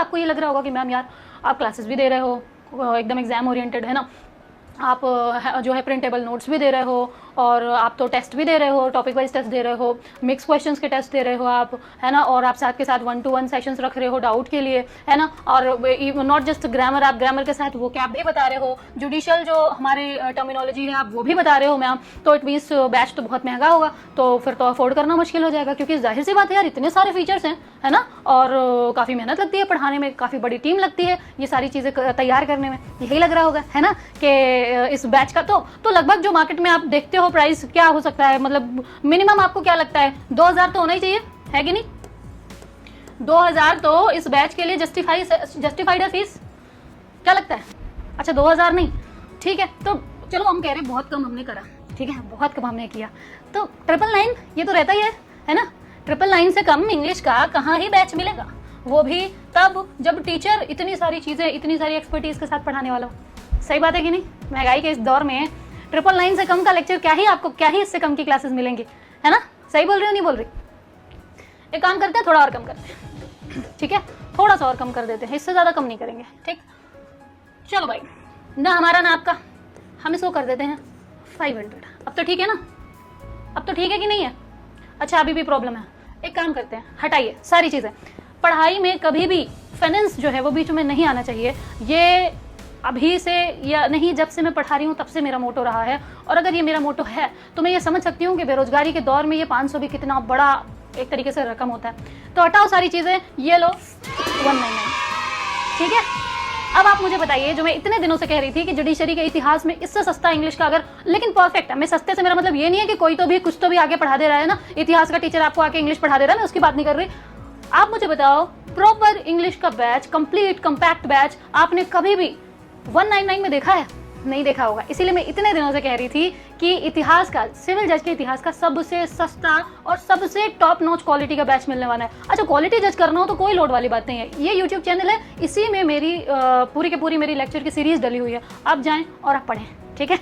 आपको ये लग रहा होगा कि मैम यार आप क्लासेस भी दे रहे हो, एकदम एग्जाम ओरिएंटेड है ना, आप जो है प्रिंटेबल नोट्स भी दे रहे हो, और आप तो टेस्ट भी दे रहे हो, टॉपिक वाइज टेस्ट दे रहे हो, मिक्स क्वेश्चंस के टेस्ट दे रहे हो आप, है ना, और आप साथ के साथ 1-to-1 सेशंस रख रहे हो डाउट के लिए, है ना, और नॉट जस्ट ग्रामर, आप ग्रामर के साथ वो क्या भी बता रहे हो, जुडिशियल जो हमारी टर्मिनोलॉजी है आप वो भी बता रहे हो मैम, तो इट मीन्स बैच तो बहुत महंगा होगा, तो फिर तो अफोर्ड करना मुश्किल हो जाएगा, क्योंकि जाहिर सी बात है यार इतने सारे फीचर्स हैं, है ना, और काफ़ी मेहनत लगती है पढ़ाने में, काफ़ी बड़ी टीम लगती है ये सारी चीज़ें तैयार करने में, यही लग रहा होगा, है ना, कि इस बैच का तो लगभग जो मार्केट में आप देखते हो प्राइस क्या हो सकता है, मतलब मिनिमम आपको क्या लगता है 2000 तो होना ही चाहिए, है कि नहीं? 2000 तो इस बैच के लिए जस्टिफाइड है फीस, क्या लगता है? अच्छा 2000 नहीं, ठीक है, तो चलो हम कह रहे हैं बहुत कम हमने करा, ठीक है, बहुत कम हमने किया, तो 999 ये तो रहता ही है ना, 999 से कम इंग्लिश का कहाँ ही बैच मिलेगा, वो भी तब जब टीचर इतनी सारी चीजें, इतनी सारी एक्सपर्टीज के साथ पढ़ाने वाला हो। सही बात है कि नहीं? महंगाई के इस दौर में 999 से कम का लेक्चर क्या ही इससे कम की क्लासेस मिलेंगी, है ना? सही बोल रही हो नहीं बोल रही? एक काम करते हैं, थोड़ा और कम करते हैं, ठीक है, थोड़ा सा और कम कर देते हैं, इससे ज्यादा कम नहीं करेंगे, ठीक? चलो भाई, ना हमारा ना आपका, हम इसको कर देते हैं 500। अब तो ठीक है ना? अब तो ठीक है कि नहीं है? अच्छा अभी भी प्रॉब्लम है, एक काम करते हैं, हटाइए सारी चीजें, पढ़ाई में कभी भी फाइनेंस जो है वो बीच में नहीं आना चाहिए, ये अभी से या नहीं, जब से मैं पढ़ा रही हूँ तब से मेरा मोटो रहा है, और अगर ये मेरा मोटो है तो मैं ये समझ सकती हूँ कि बेरोजगारी के दौर में ये 500 भी कितना बड़ा एक तरीके से रकम होता है। तो हटाओ सारी चीजें, ये लो 199, ठीक है? अब आप मुझे बताइए, जो मैं इतने दिनों से कह रही थी कि जुडिशरी के इतिहास में इससे सस्ता इंग्लिश का अगर, लेकिन परफेक्ट है, मैं सस्ते से मेरा मतलब ये नहीं है कि कोई तो भी कुछ तो भी आगे पढ़ा दे रहा है ना, इतिहास का टीचर आपको आके इंग्लिश पढ़ा दे रहा है, मैं उसकी बात नहीं कर रही। आप मुझे बताओ, प्रॉपर इंग्लिश का बैच, कंप्लीट कंपैक्ट बैच आपने कभी भी 199 में देखा है? नहीं देखा होगा, इसीलिए मैं इतने दिनों से कह रही थी कि इतिहास का, सिविल जज के इतिहास का सबसे सस्ता और सबसे टॉप नॉच क्वालिटी का बैच मिलने वाला है। अच्छा क्वालिटी जज करना हो तो कोई लोड वाली बात नहीं है, ये यूट्यूब चैनल है, इसी में मेरी पूरी की पूरी मेरी लेक्चर की सीरीज डली हुई है, आप जाएं और आप पढ़ें, ठीक है?